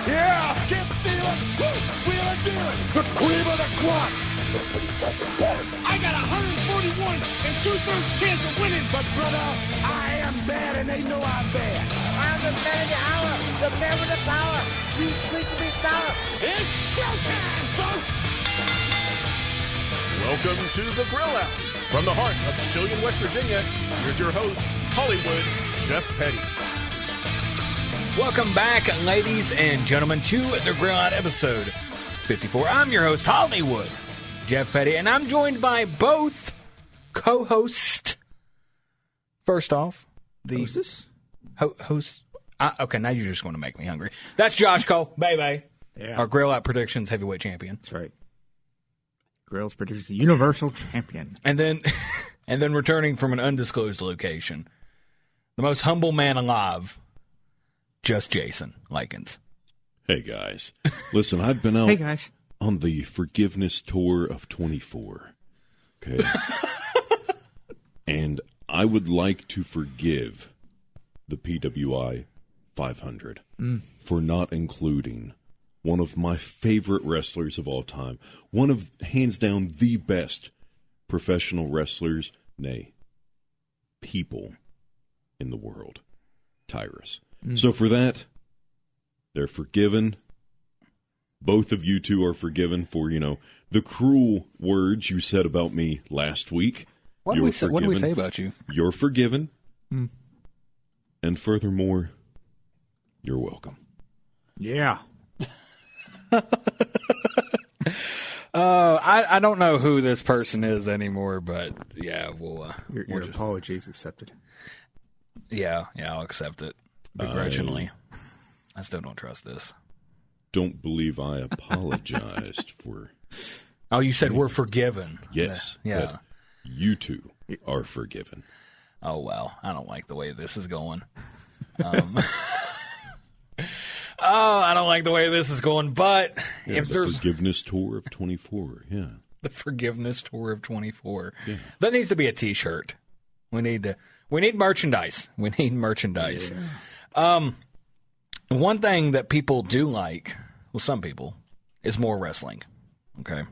Yeah! Can't steal it! Woo! Wheel and deal it! The cream of the crop! Nobody does it better. I got 141 and 2/3 chance of winning, but brother, I am bad and they know I'm bad. I'm the man of the hour, the man with the power. You sweet to be sour. It's showtime, folks! Welcome to the Grill Out. From the heart of Shillian, West Virginia, here's your host, Hollywood Jeff Petty. Welcome back, ladies and gentlemen, to the Grill Out episode 54. I'm your host, Hollywood Jeff Petty, and I'm joined by both co-hosts. First off, the Hostess? Host. Okay, now you're just going to make me hungry. That's Josh Cole, baby. Yeah. Our Grill Out Predictions heavyweight champion. That's right. Grills produces the Universal Champion. And then returning from an undisclosed location, the most humble man alive, just Jason Lykens. Hey, guys. Listen, I've been out Hey, guys. on the forgiveness tour of 24. Okay? And I would like to forgive the PWI 500 for not including one of my favorite wrestlers of all time. One of, hands down, the best professional wrestlers, nay, people in the world. Tyrus. So for that, they're forgiven. Both of you two are forgiven for, the cruel words you said about me last week. What did we say about you? You're forgiven. And furthermore, you're welcome. Yeah. I don't know who this person is anymore, but yeah, Your apologies accepted. Yeah, I'll accept it begrudgingly. I still don't trust this. Don't believe I apologized for... Oh, you said we're forgiven. Yes. Yeah. But you two are forgiven. Oh, well, I don't like the way this is going. I don't like the way this is going, but if the there's... forgiveness tour of 24, yeah. The forgiveness tour of 24. Yeah. That needs to be a T-shirt. We need merchandise. We need merchandise. Yeah. One thing that people do like, well, some people, is more wrestling. Okay.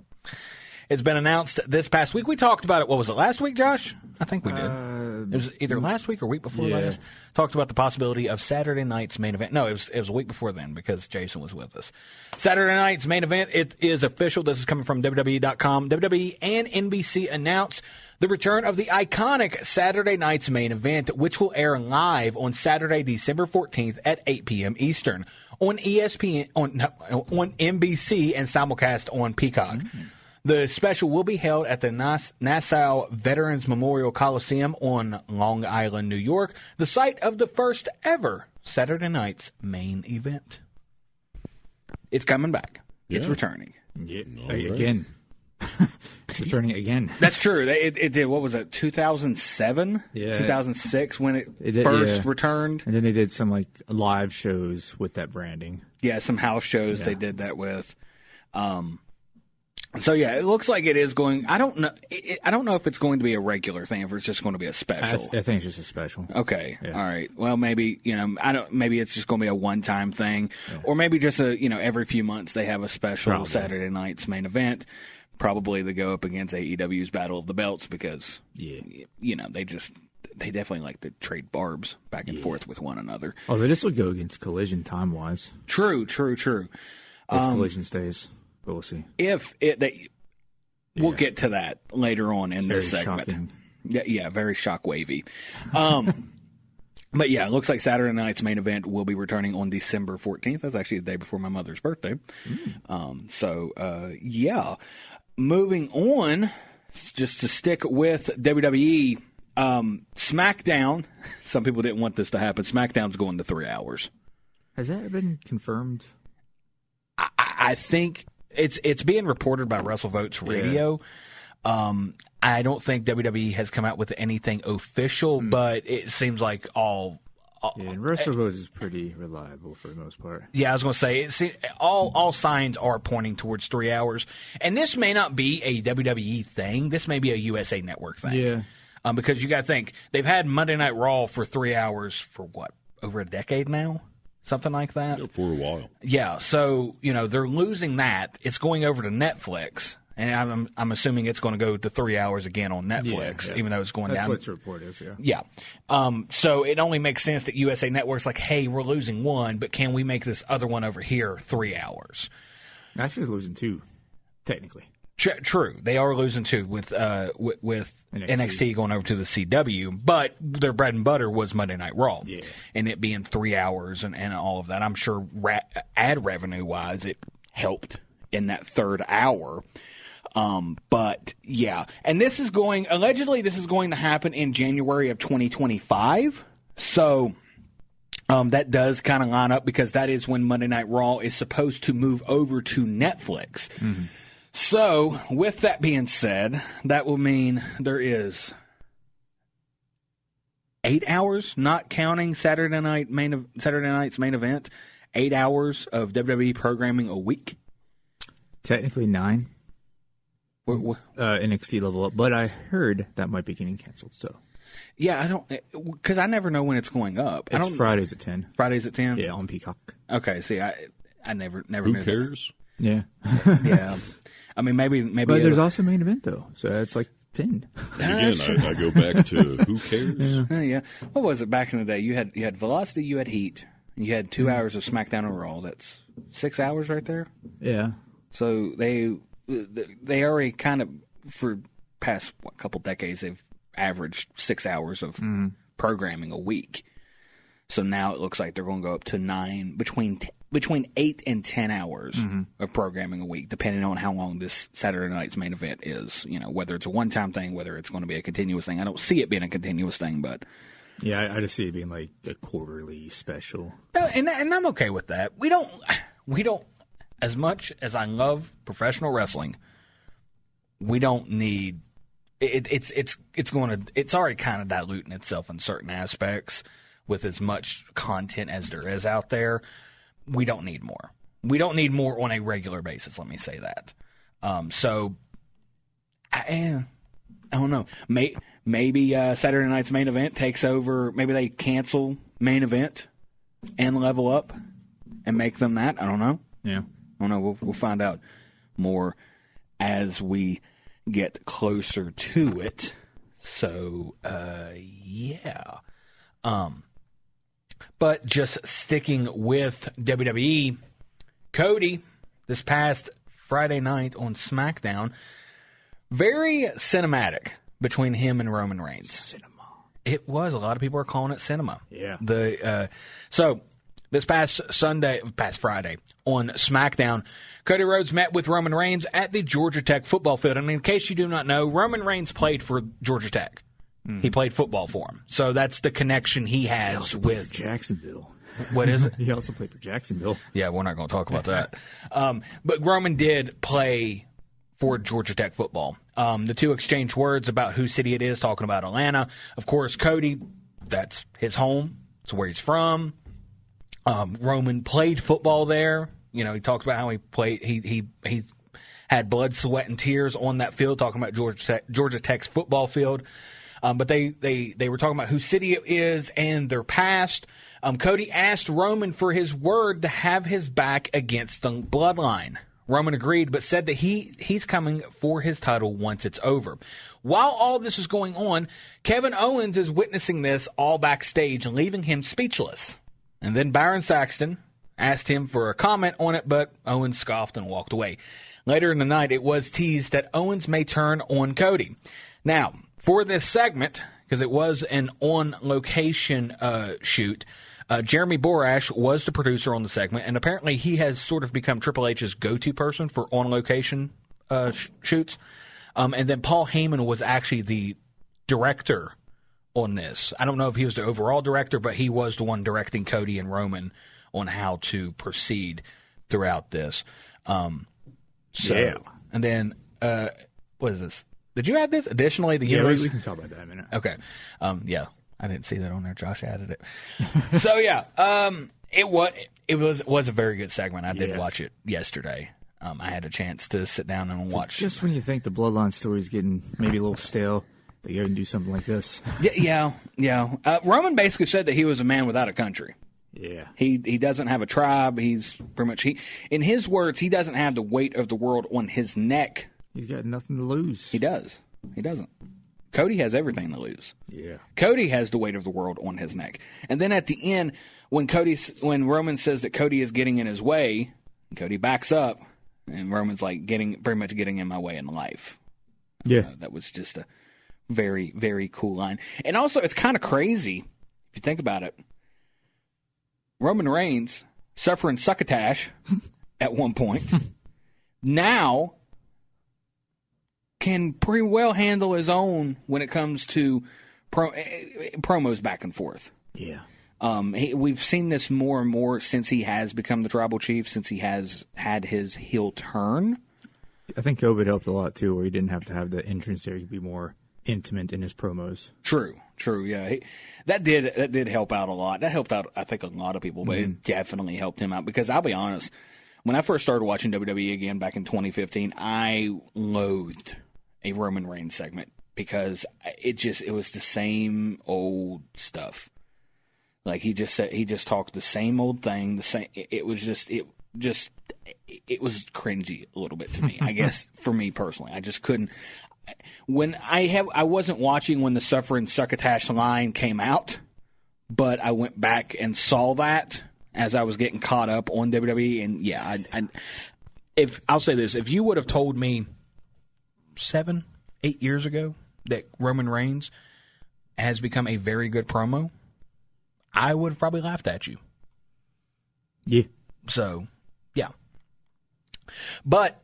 It's been announced this past week. We talked about it. What was it, last week, Josh? I think we did. It was either last week or week before last. Talked about the possibility of Saturday night's main event. No, it was a week before then because Jason was with us. Saturday night's main event, it is official. This is coming from WWE.com. WWE and NBC announced the return of the iconic Saturday night's main event, which will air live on Saturday, December 14th at 8 p.m. Eastern on ESPN, on NBC, and simulcast on Peacock. The special will be held at the Nassau Veterans Memorial Coliseum on Long Island, New York, the site of the first ever Saturday night's main event. It's coming back. Yeah. It's returning. Yeah. Again. It's returning again. That's true. It did, what was it, 2007? Yeah. 2006 when it first returned? And then they did some live shows with that branding. Yeah, some house shows they did that with. So yeah, it looks like it is going. I don't know. I don't know if it's going to be a regular thing, if it's just going to be a special. I think it's just a special. Okay, yeah. All right. Well, maybe Maybe it's just going to be a one-time thing, or maybe just every few months they have a special Saturday night's main event. Probably to go up against AEW's Battle of the Belts because they definitely like to trade barbs back and forth with one another. Oh, but this would go against Collision time-wise. True. If Collision stays. But we'll see. We'll get to that later on in this segment. Shocking. Yeah, very shock-wavy. But yeah, it looks like Saturday night's main event will be returning on December 14th. That's actually the day before my mother's birthday. Moving on, just to stick with WWE, SmackDown. Some people didn't want this to happen. SmackDown's going to 3 hours. Has that been confirmed? I think it's being reported by WrestleVotes Radio. I don't think WWE has come out with anything official, but it seems like all and WrestleVotes is pretty reliable for the most part. Yeah, I was going to say, all signs are pointing towards 3 hours. And this may not be a WWE thing. This may be a USA Network thing. Yeah. Because you got to think, they've had Monday Night Raw for 3 hours for what, over a decade now? something like that. Yeah, for a while. Yeah, so, they're losing that. It's going over to Netflix, and I'm assuming it's going to go to 3 hours again on Netflix, even though it's going down. That's what its report is, yeah. Yeah. So it only makes sense that USA Network's like, hey, we're losing one, but can we make this other one over here 3 hours? Actually, they're losing 2, technically. True. They are losing 2 with NXT going over to the CW, but their bread and butter was Monday Night Raw. Yeah. And it being 3 hours and all of that. I'm sure ad revenue-wise it helped in that third hour. But, yeah. And allegedly this is going to happen in January of 2025. So that does kind of line up because that is when Monday Night Raw is supposed to move over to Netflix. Mm-hmm. So, with that being said, that will mean there is 8 hours, not counting Saturday night's main event, 8 hours of WWE programming a week. Technically 9. NXT level up, but I heard that might be getting canceled. So, yeah, I don't, because I never know when it's going up. It's Fridays at 10. Fridays at 10. Yeah, on Peacock. Okay, see, I never Who knew cares? That. Yeah, yeah. I mean, maybe. But there's also main event though, so it's like 10. Again, I go back to who cares? Yeah. What was it back in the day? You had Velocity, you had Heat, and you had 2 hours of SmackDown and Raw. That's 6 hours right there. Yeah. So they already kind of for past couple decades they've averaged 6 hours of programming a week. So now it looks like they're going to go up to 9 between 8 and 10 hours of programming a week, depending on how long this Saturday night's main event is. Whether it's a one-time thing, whether it's going to be a continuous thing. I don't see it being a continuous thing, but yeah, I just see it being like a quarterly special. And I'm okay with that. We don't. As much as I love professional wrestling, we don't need. It's already kind of diluting itself in certain aspects with as much content as there is out there. We don't need more. We don't need more on a regular basis. Let me say that. So, I don't know. Maybe Saturday night's main event takes over. Maybe they cancel main event and level up and make them that. I don't know. Yeah. I don't know. We'll find out more as we get closer to it. So, yeah. But just sticking with WWE, Cody, this past Friday night on SmackDown, very cinematic between him and Roman Reigns. Cinema. It was. A lot of people are calling it cinema. Yeah. So this past Friday on SmackDown, Cody Rhodes met with Roman Reigns at the Georgia Tech football field. And in case you do not know, Roman Reigns played for Georgia Tech. He played football for him. So that's the connection he has with Jacksonville. What is it? He also played for Jacksonville. Yeah, we're not going to talk about that. But Roman did play for Georgia Tech football. The two exchanged words about whose city it is, talking about Atlanta. Of course, Cody, that's his home. It's where he's from. Roman played football there. He talks about how he played. He had blood, sweat, and tears on that field, talking about Georgia Tech's football field. But they were talking about whose city it is and their past. Cody asked Roman for his word to have his back against the bloodline. Roman agreed, but said that he's coming for his title once it's over. While all this is going on, Kevin Owens is witnessing this all backstage and leaving him speechless. And then Byron Saxton asked him for a comment on it, but Owens scoffed and walked away. Later in the night, it was teased that Owens may turn on Cody. Now, for this segment, because it was an on-location shoot, Jeremy Borash was the producer on the segment, and apparently he has sort of become Triple H's go-to person for on-location shoots. And then Paul Heyman was actually the director on this. I don't know if he was the overall director, but he was the one directing Cody and Roman on how to proceed throughout this. Yeah. And then, what is this? Did you add this? Additionally, the universe... we can talk about that in a minute. Okay. Yeah. I didn't see that on there. Josh added it. So, yeah. It was a very good segment. I did watch it yesterday. I had a chance to sit down and watch. Just when you think the Bloodline story is getting maybe a little stale, they go and do something like this. Yeah. Roman basically said that he was a man without a country. Yeah. He doesn't have a tribe. He's pretty much in his words, he doesn't have the weight of the world on his neck. He's got nothing to lose. He does. He doesn't. Cody has everything to lose. Yeah. Cody has the weight of the world on his neck. And then at the end, when Roman says that Cody is getting in his way, Cody backs up, and Roman's like pretty much getting in my way in life. Yeah. That was just a very, very cool line. And also, it's kind of crazy if you think about it. Roman Reigns suffering succotash at one point. Now can pretty well handle his own when it comes to promos back and forth. Yeah. We've seen this more and more since he has become the tribal chief, since he has had his heel turn. I think COVID helped a lot, too, where he didn't have to have the entrance there. He could be more intimate in his promos. True, yeah. That did help out a lot. That helped out, I think, a lot of people, but it definitely helped him out because I'll be honest, when I first started watching WWE again back in 2015, I loathed a Roman Reigns segment because it was the same old stuff. Like he just talked the same old thing. It was cringy a little bit to me. I guess for me personally, I just couldn't. When I wasn't watching when the suffering succotash line came out, but I went back and saw that as I was getting caught up on WWE. And yeah, I'll say this: if you would have told me 7-8 years ago that Roman Reigns has become a very good promo, I would have probably laughed at you. Yeah. So, yeah. But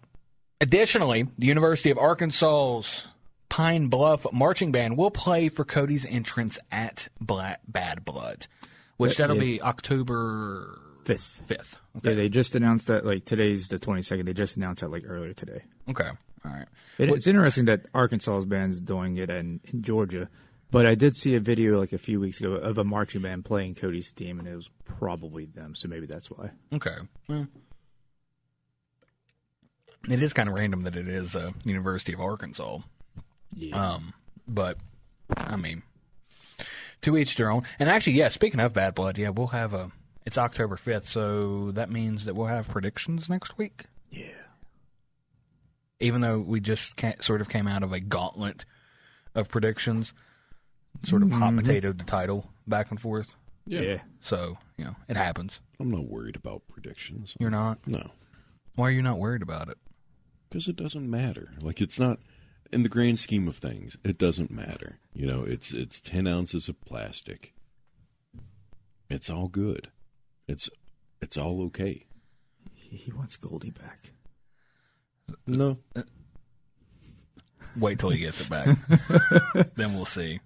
additionally, the University of Arkansas's Pine Bluff Marching Band will play for Cody's entrance at Bad Blood, which that'll be October 5th. Okay. Yeah, they just announced that, like, today's the 22nd. They just announced that, like, earlier today. Okay. All right. It's interesting that Arkansas's band's doing it in Georgia, but I did see a video, like, a few weeks ago of a marching band playing Cody's theme, and it was probably them, so maybe that's why. Okay. Well, it is kind of random that it is University of Arkansas. Yeah. But, I mean, to each their own. And actually, yeah, speaking of Bad Blood, yeah, we'll have it's October 5th, so that means that we'll have predictions next week. Yeah. Even though we just sort of came out of a gauntlet of predictions, sort of hot potatoed the title back and forth. Yeah. So, it happens. I'm not worried about predictions. You're not? No. Why are you not worried about it? Because it doesn't matter. Like, it's not, in the grand scheme of things, it doesn't matter. It's 10 ounces of plastic. It's all good. It's all okay. He wants Goldie back. No. Wait till he gets it back. Then we'll see.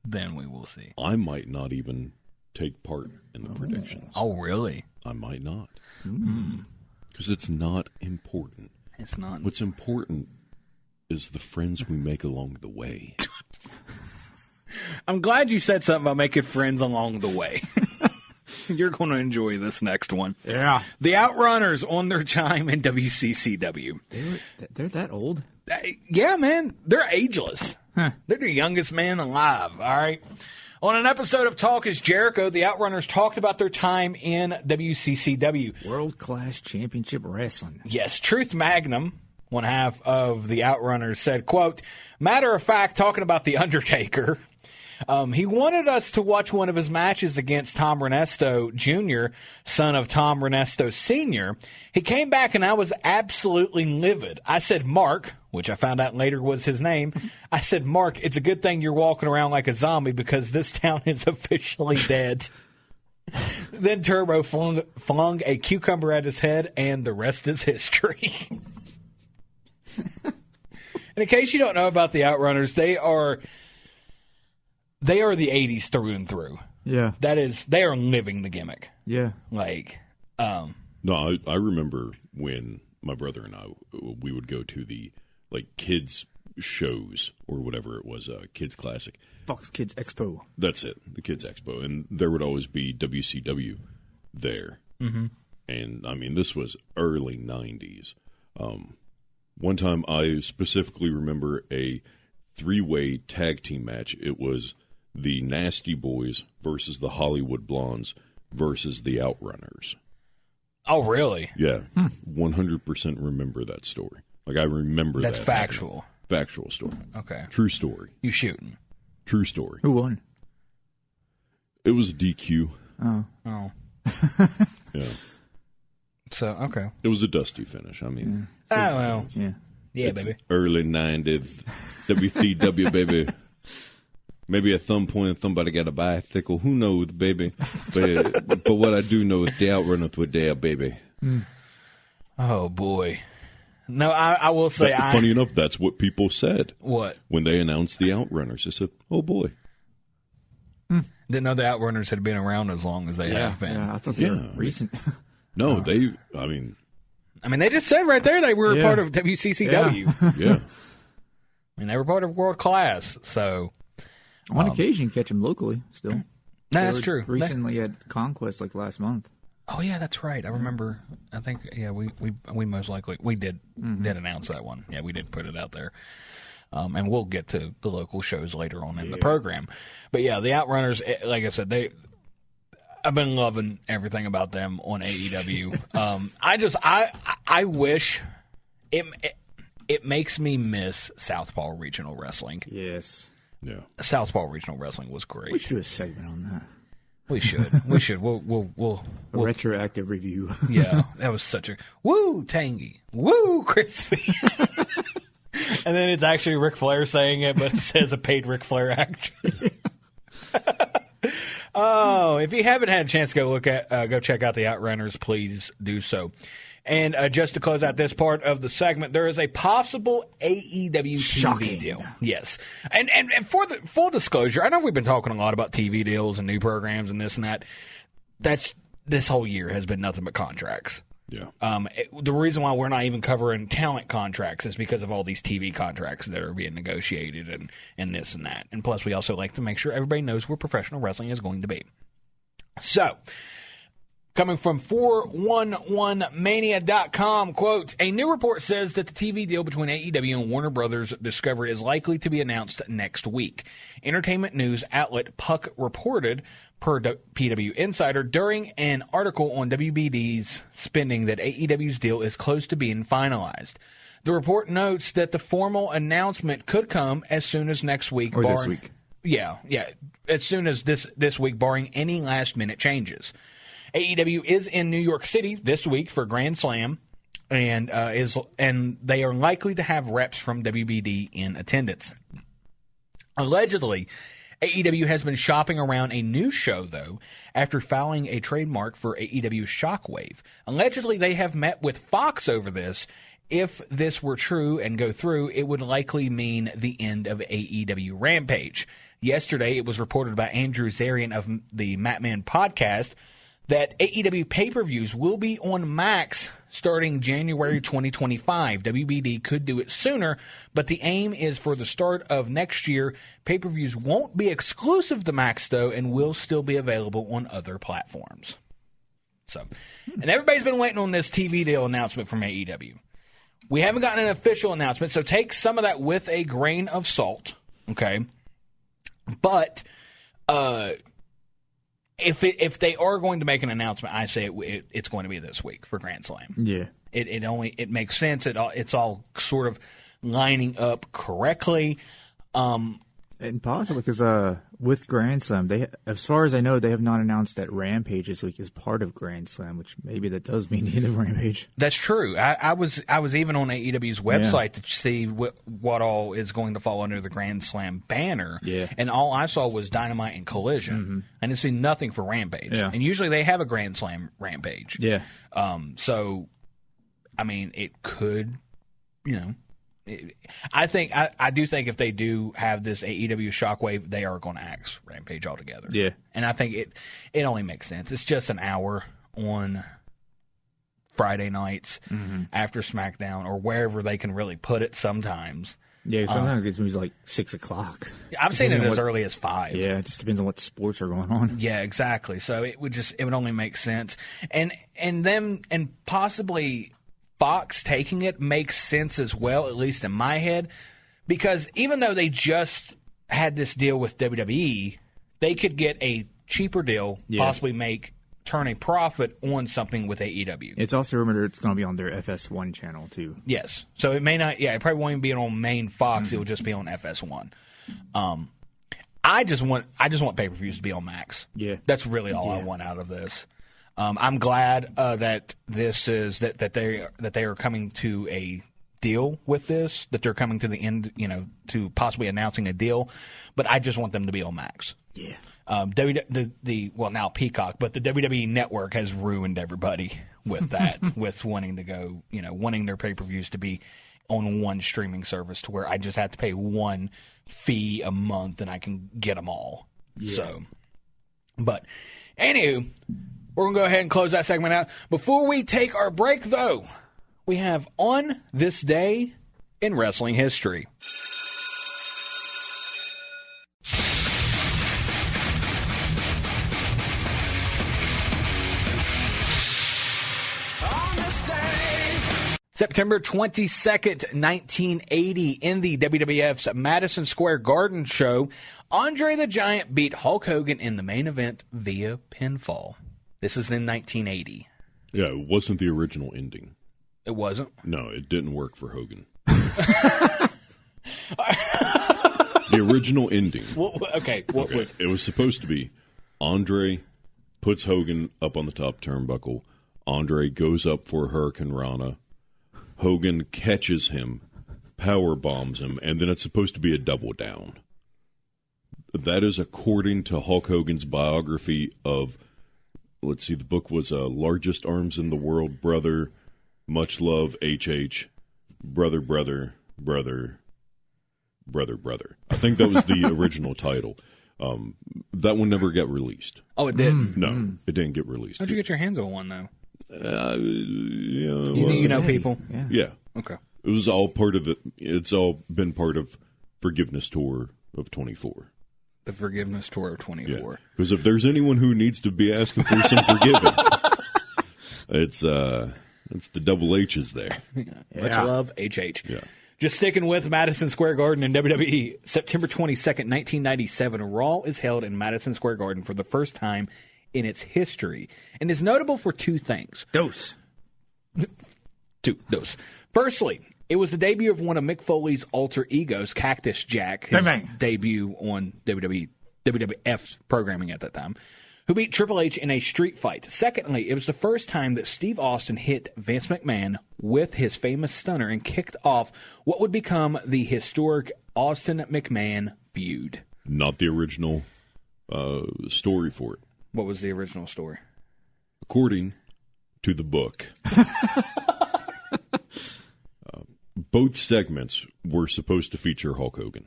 Then we will see. I might not even take part in the predictions. Oh, really? I might not. Because it's not important. It's not. What's important is the friends we make along the way. I'm glad you said something about making friends along the way. You're going to enjoy this next one. Yeah. The Outrunners on their time in WCCW. They're that old? Yeah, man. They're ageless. Huh. They're the youngest man alive, all right? On an episode of Talk is Jericho, the Outrunners talked about their time in WCCW. World-class championship wrestling. Yes, Truth Magnum, one half of the Outrunners, said, quote, matter of fact, talking about The Undertaker, he wanted us to watch one of his matches against Tom Renesto Jr., son of Tom Renesto Sr. He came back and I was absolutely livid. I said, Mark, which I found out later was his name. I said, Mark, it's a good thing you're walking around like a zombie because this town is officially dead. Then Turbo flung a cucumber at his head, and the rest is history. And in case you don't know about the Outrunners, they are the 80s through and through. Yeah. They are living the gimmick. Yeah. Like, No, I remember when my brother and I, we would go to the, like, kids shows or whatever it was, Kids Classic. Fox Kids Expo. That's it, the Kids Expo. And there would always be WCW there. Mm-hmm. And, I mean, this was early 90s. One time I specifically remember a 3-way tag team match. It was the Nasty Boys versus the Hollywood Blondes versus the Outrunners. Oh, really? Yeah, 100% remember that story. Like, I remember That's that. factual. Happening. Factual story. Okay. True story. You shooting. True story. Who won? It was DQ. Oh. Yeah. So, okay. It was a dusty finish. I mean, Oh, well. Yeah. Yeah, it's baby. early 90s. WCW, baby. Maybe a thumb pointing, somebody got a bicycle. Who knows, baby? But what I do know is the Outrunners were there, baby. Oh, boy. No, I will say Funny enough, that's what people said. What? When they announced the Outrunners. They said, oh, boy. Didn't know the Outrunners had been around as long as they have been. Yeah, I thought they were recent. No, they just said right there they were a Yeah. part of WCCW. yeah. They were part of world class. So, On occasion, catch them locally still. no, that's They true. were Recently at Conquest, like last month. Oh yeah, that's right. I remember. I think we most likely did announce that one. Yeah, we did put it out there. And we'll get to the local shows later on in the program. But yeah, the Outrunners, like I said, I've been loving everything about them on AEW. I wish it makes me miss Southpaw Regional Wrestling. Yes. Yeah. Southpaw Regional Wrestling was great. We should do a segment on that. We should. We'll A retroactive review. yeah, that was such a woo tangy, woo crispy. And then it's actually Ric Flair saying it, but it says a paid Ric Flair actor. Oh, if you haven't had a chance to go check out the Outrunners, please do so. And just to close out this part of the segment, there is a possible AEW TV deal. Yes. And for the full disclosure, I know we've been talking a lot about TV deals and new programs and this and that. This whole year has been nothing but contracts. Yeah. The reason why we're not even covering talent contracts is because of all these TV contracts that are being negotiated and this and that. And plus, we also like to make sure everybody knows where professional wrestling is going to be. So, coming from 411mania.com, quote, a new report says that the TV deal between AEW and Warner Brothers Discovery is likely to be announced next week. Entertainment news outlet Puck reported, per PW Insider, during an article on WBD's spending, that AEW's deal is close to being finalized. The report notes that the formal announcement could come as soon as next week. Or this week. Yeah, as soon as this week, barring any last-minute changes. AEW is in New York City this week for Grand Slam, and they are likely to have reps from WBD in attendance. Allegedly, AEW has been shopping around a new show, though, after filing a trademark for AEW Shockwave. Allegedly, they have met with Fox over this. If this were true and go through, it would likely mean the end of AEW Rampage. Yesterday, it was reported by Andrew Zarian of the Matman podcast that AEW pay-per-views will be on Max starting January 2025. WBD could do it sooner, but the aim is for the start of next year. Pay-per-views won't be exclusive to Max, though, and will still be available on other platforms. So, and everybody's been waiting on this TV deal announcement from AEW. We haven't gotten an official announcement, so take some of that with a grain of salt, okay? But if they are going to make an announcement, I say it's going to be this week for Grand Slam. Yeah. It makes sense. It's all sort of lining up correctly. And possibly because with Grand Slam, as far as I know, they have not announced that Rampage this week is part of Grand Slam, which maybe that does mean the end of Rampage. That's true. I was even on AEW's website to see what all is going to fall under the Grand Slam banner. Yeah. And all I saw was Dynamite and Collision. Mm-hmm. I didn't see nothing for Rampage. Yeah. And usually they have a Grand Slam Rampage. Yeah. So, I mean, it could, I do think if they do have this AEW Shockwave, they are going to axe Rampage altogether. Yeah. And I think it only makes sense. It's just an hour on Friday nights after SmackDown or wherever they can really put it sometimes. Yeah, sometimes it's movies like 6 o'clock. I've seen it as early as 5. Yeah, it just depends on what sports are going on. Yeah, exactly. So it would only make sense. And possibly Fox taking it makes sense as well, at least in my head, because even though they just had this deal with WWE, they could get a cheaper deal, possibly make turn a profit on something with AEW. It's also rumored it's going to be on their FS1 channel too. Yes. So it may not. Yeah, it probably won't even be on main Fox. It will just be on FS1. I just want pay-per-views to be on Max. Yeah, that's really all I want out of this. I'm glad that this is that they are coming to a deal with this. That they're coming to the end, to possibly announcing a deal. But I just want them to be on Max. Yeah. Now Peacock, but the WWE Network has ruined everybody with that, with wanting to go, wanting their pay-per-views to be on one streaming service to where I just have to pay one fee a month and I can get them all. Yeah. So, but anywho, we're going to go ahead and close that segment out. Before we take our break, though, we have On This Day in Wrestling History. September 22nd, 1980, in the WWF's Madison Square Garden show, Andre the Giant beat Hulk Hogan in the main event via pinfall. This is in 1980. Yeah, it wasn't the original ending. It wasn't? No, it didn't work for Hogan. The original ending. It was supposed to be Andre puts Hogan up on the top turnbuckle. Andre goes up for Hurricane Rana. Hogan catches him, power bombs him, and then it's supposed to be a double down. That is according to Hulk Hogan's biography of, the book was Largest Arms in the World, Brother, Much Love, HH, Brother, Brother, Brother, Brother, Brother. I think that was the original title. That one never got released. Oh, it didn't? No, it didn't get released. How'd you get your hands on one, though? People? Yeah. Okay. It was all part of it's all been part of Forgiveness Tour of 24. The Forgiveness Tour of 24. Because if there's anyone who needs to be asking for some forgiveness, it's the double H's there. Much love, HH. Yeah. Just sticking with Madison Square Garden in WWE, September 22nd, 1997, Raw is held in Madison Square Garden for the first time in its history, and is notable for two things. Dose. Firstly, it was the debut of one of Mick Foley's alter egos, Cactus Jack, his debut on WWF programming at that time, who beat Triple H in a street fight. Secondly, it was the first time that Steve Austin hit Vince McMahon with his famous stunner and kicked off what would become the historic Austin-McMahon feud. Not the original story for it. What was the original story? According to the book, both segments were supposed to feature Hulk Hogan.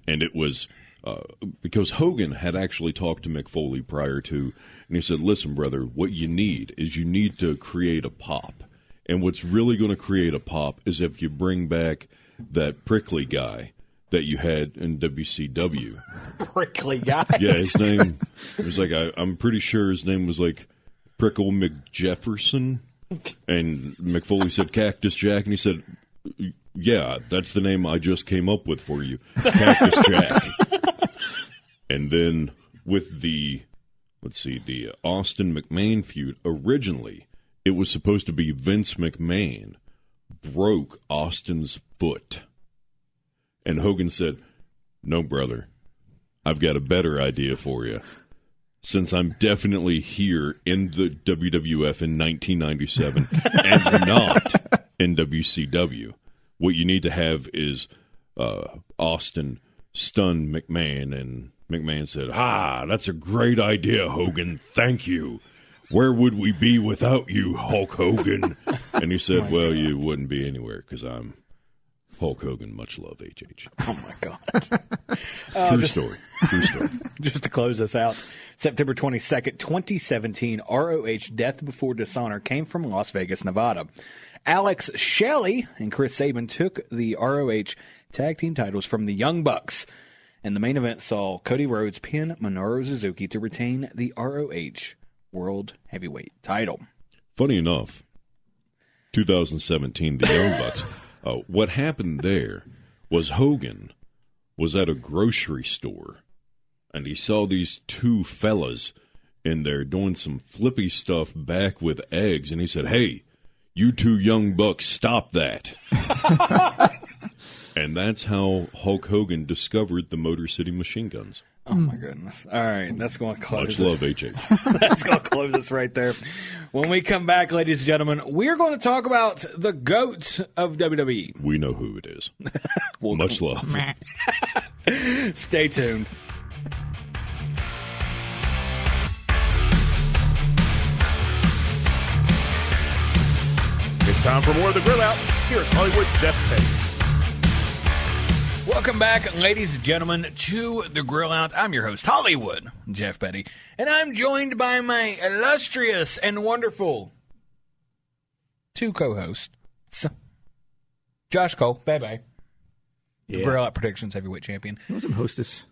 And it was because Hogan had actually talked to Mick Foley prior to, and he said, listen, brother, what you need to create a pop. And what's really going to create a pop is if you bring back that prickly guy that you had in WCW. Prickly guy? Yeah, his name was I'm pretty sure his name was Prickle McJefferson. And Mick Foley said Cactus Jack, and he said, yeah, that's the name I just came up with for you, Cactus Jack. And then with the Austin McMahon feud, originally it was supposed to be Vince McMahon broke Austin's foot. And Hogan said, no, brother, I've got a better idea for you. Since I'm definitely here in the WWF in 1997 and not in WCW, what you need to have is Austin stun McMahon. And McMahon said, that's a great idea, Hogan. Thank you. Where would we be without you, Hulk Hogan? And he said, you wouldn't be anywhere because I'm Hulk Hogan, much love, HH. Oh, my God. True story. Just to close us out, September 22nd, 2017, ROH Death Before Dishonor came from Las Vegas, Nevada. Alex Shelley and Chris Sabin took the ROH tag team titles from the Young Bucks, and the main event saw Cody Rhodes pin Minoru Suzuki to retain the ROH World Heavyweight title. Funny enough, 2017, the Young Bucks... what happened there was Hogan was at a grocery store, and he saw these two fellas in there doing some flippy stuff back with eggs, and he said, "Hey, you two young bucks, stop that." And that's how Hulk Hogan discovered the Motor City Machine Guns. Oh, my goodness. All right, that's going to close Much love, HH. That's going to close us right there. When we come back, ladies and gentlemen, we're going to talk about the GOAT of WWE. We know who it is. Much love. Stay tuned. It's time for more of the Grill Out. Here's Hollywood Jeff Petty. Welcome back, ladies and gentlemen, to the Grill Out. I'm your host, Hollywood Jeff Petty, and I'm joined by my illustrious and wonderful two co-hosts, Josh Cole, bye-bye, the Grill Out Predictions Heavyweight Champion. You want some Hostess?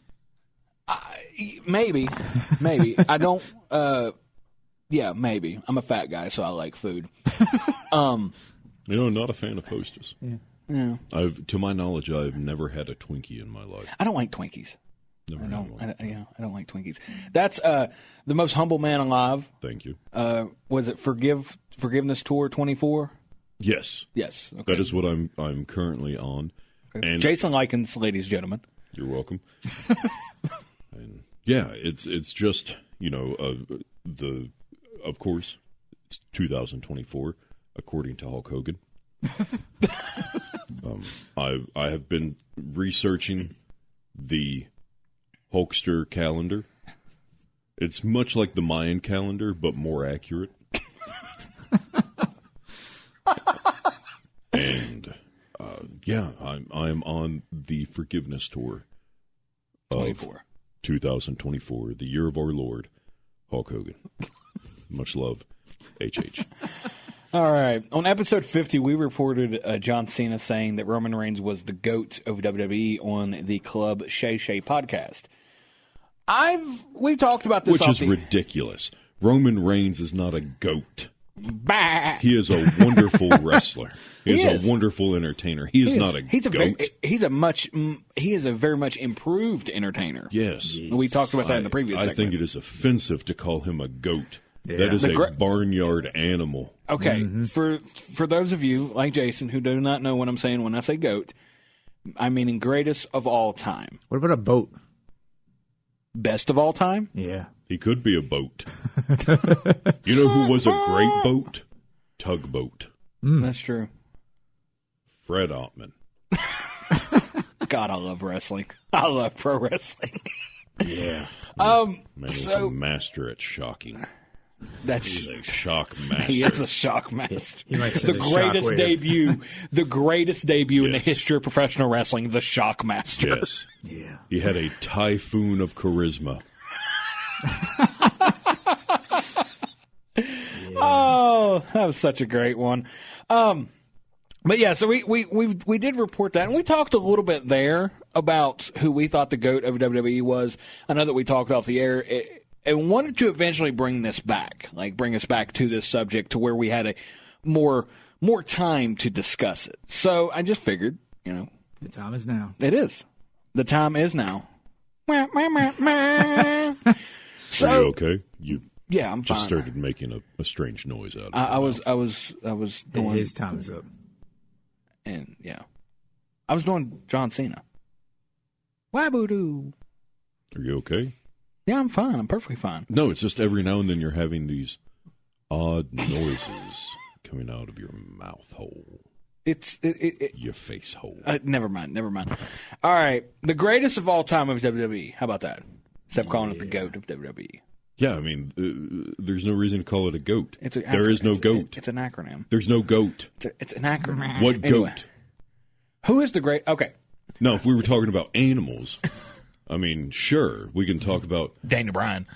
Maybe. I don't, maybe. I'm a fat guy, so I like food. Not a fan of Hostess. Yeah. To my knowledge, I've never had a Twinkie in my life. I don't like Twinkies. Never I had don't. one. I don't like Twinkies. That's the most humble man alive. Thank you. Was it Forgiveness Tour 24? Yes. Yes. Okay. That is what I'm currently on. Okay. And Jason Lykens, ladies and gentlemen. You're welcome. And it's just of course it's 2024 according to Hulk Hogan. I have been researching the Hulkster calendar. It's much like the Mayan calendar, but more accurate. And I'm on the Forgiveness Tour of 24. 2024, the year of our Lord, Hulk Hogan. Much love, HH. All right. On episode 50, we reported John Cena saying that Roman Reigns was the GOAT of WWE on the Club Shay Shay podcast. We talked about this, which is ridiculous. Roman Reigns is not a GOAT. Bah. He is a wonderful wrestler. He is a wonderful entertainer. He is not a GOAT. He is a very much improved entertainer. Yes. We talked about that in the previous segment. I think it is offensive to call him a GOAT. Yeah. That is a barnyard animal. Okay, for those of you like Jason who do not know what I'm saying when I say GOAT, I'm meaning greatest of all time. What about a boat? Best of all time? Yeah. He could be a boat. You know who was a great boat? Tugboat. That's true. Fred Ottman. God, I love wrestling. I love pro wrestling. Yeah. Man, he's so a master at shocking. He's a shock master. He is a shock master. He might The greatest debut in the history of professional wrestling, the Shock Master. Yes. Yeah. He had a typhoon of charisma. Oh, that was such a great one. But yeah, so we did report that, and we talked a little bit there about who we thought the GOAT of WWE was. I know that we talked off the air, and wanted to eventually bring us back to this subject to where we had a more time to discuss it. So I just figured, the time is now. it is. The time is now. So, Are you okay? You yeah, I'm just fine. started making a strange noise out of I your was doing His time is up. and yeah, I was doing John Cena. Waboo-doo. Are you okay? Yeah, I'm fine. I'm perfectly fine. No, it's just every now and then you're having these odd noises coming out of your mouth hole. Your face hole. Never mind. All right, the greatest of all time of WWE. How about that? Except calling it the GOAT of WWE. Yeah, I mean, there's no reason to call it a GOAT. There is no GOAT. It's an acronym. There's no GOAT. It's an acronym. What Anyway, GOAT? Who is the great? Okay, Now, if we were talking about animals, I mean, sure, we can talk about... Daniel Bryan.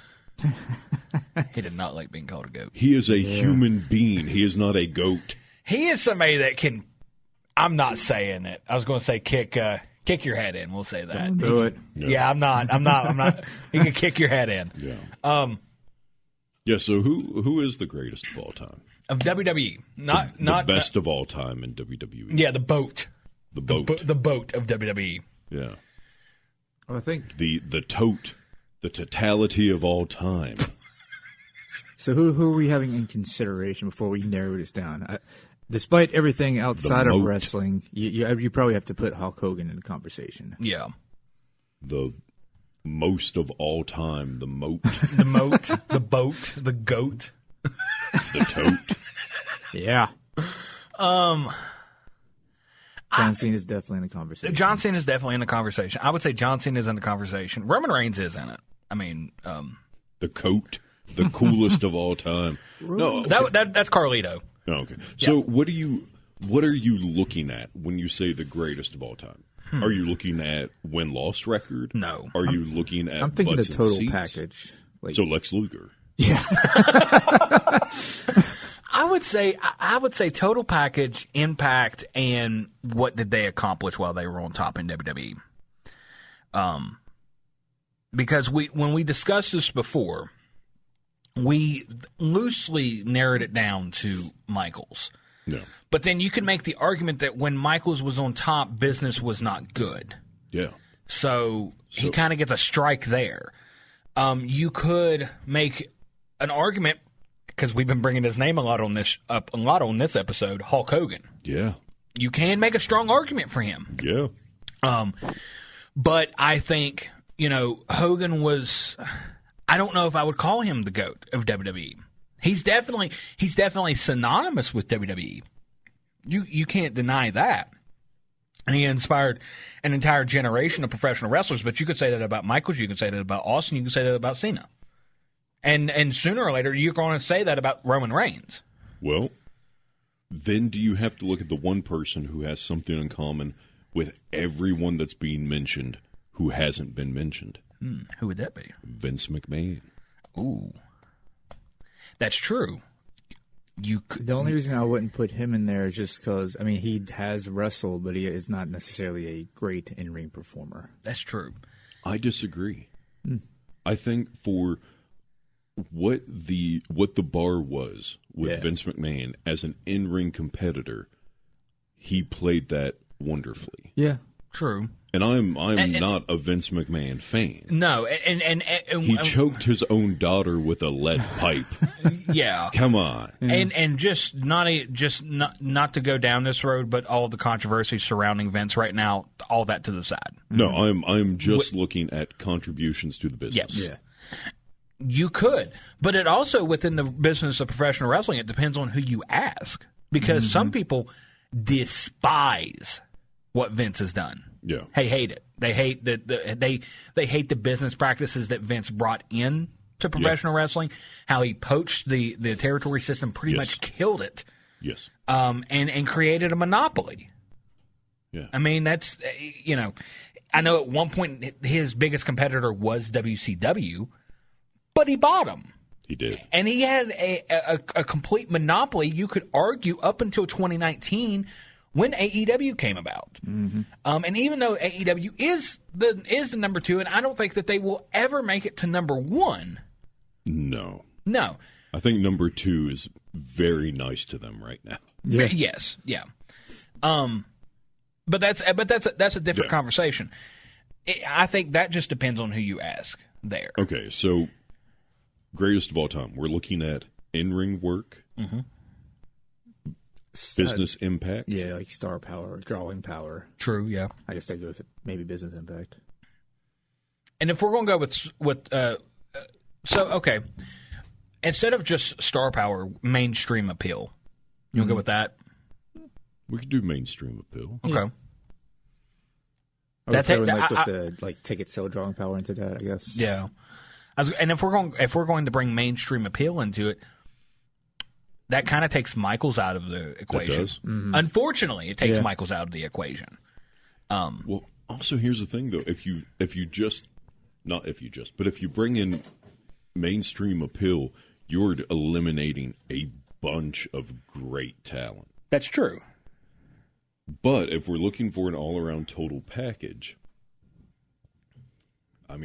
He did not like being called a GOAT. He is a human being. He is not a GOAT. He is somebody that can. I'm not saying it. I was going to say kick your head in. We'll say that. Don't do it. Yeah, I'm not. He can kick your head in. Yeah. Yeah. So who is the greatest of all time? Of WWE, not the best of all time in WWE. Yeah, the boat. The boat. The boat of WWE. Yeah. Well, I think The totality of all time. So who are we having in consideration before we narrow this down? Despite everything outside of wrestling, you probably have to put Hulk Hogan in the conversation. Yeah. The most of all time, the moat. The moat, the boat, the goat. The tote. Yeah. John Cena is definitely in the conversation. John Cena is definitely in the conversation. I would say John Cena is in the conversation. Roman Reigns is in it. I mean, the coat, the coolest of all time. No, that's Carlito. Oh, okay. So what are you looking at when you say the greatest of all time? Are you looking at win-loss record? No. Are you looking at I'm thinking the butts and total seats? package. Like, So Lex Luger. yeah. I would say total package, impact, and what did they accomplish while they were on top in WWE. Because when we discussed this before, we loosely narrowed it down to Michaels. No. But then you can make the argument that when Michaels was on top, business was not good. Yeah. So he kind of gets a strike there. You could make an argument, because we've been bringing his name a lot on this episode, Hulk Hogan. Yeah. You can make a strong argument for him. Yeah. But I think, Hogan was, I don't know if I would call him the GOAT of WWE. He's definitely synonymous with WWE. You can't deny that. And he inspired an entire generation of professional wrestlers, but you could say that about Michaels, you could say that about Austin, you could say that about Cena. And sooner or later, you're going to say that about Roman Reigns. Well, then do you have to look at the one person who has something in common with everyone that's being mentioned who hasn't been mentioned? Who would that be? Vince McMahon. Ooh. That's true. The only reason I wouldn't put him in there is just because, he has wrestled, but he is not necessarily a great in-ring performer. That's true. I disagree. I think for what the bar was with Vince McMahon as an in-ring competitor, he played that wonderfully. Yeah. True. And I'm not a Vince McMahon fan. No, and he choked his own daughter with a lead pipe. Yeah. Come on. And just not to go down this road, but all the controversy surrounding Vince right now, all that to the side. No, I'm just looking at contributions to the business. Yes. Yeah. You could, but it also, within the business of professional wrestling, it depends on who you ask, because some people despise what Vince has done. Yeah. They hate it. They hate they hate the business practices that Vince brought in to professional wrestling. How he poached the territory system, pretty much killed it. Yes. And created a monopoly. Yeah. That's I know at one point his biggest competitor was WCW, but he bought him. He did. And he had a complete monopoly, you could argue, up until 2019 when AEW came about. And even though AEW is the number 2, and I don't think that they will ever make it to number 1. No. I think number 2 is very nice to them right now. Yeah. Yes. Yeah. But that's a different conversation. I think that just depends on who you ask there. Okay, so greatest of all time. We're looking at in-ring work, business impact. Yeah, like star power, drawing power. True, yeah. I guess I go with maybe business impact. And if we're going to go with okay, instead of just star power, mainstream appeal, you want to go with that? We could do mainstream appeal. Okay. Yeah. That's with the ticket sale drawing power into that, I guess. Yeah. And if we're going to bring mainstream appeal into it, that kind of takes Michaels out of the equation. It does. Unfortunately, it takes Michaels out of the equation. Well, also here's the thing though: if you bring in mainstream appeal, you're eliminating a bunch of great talent. That's true. But if we're looking for an all-around total package, for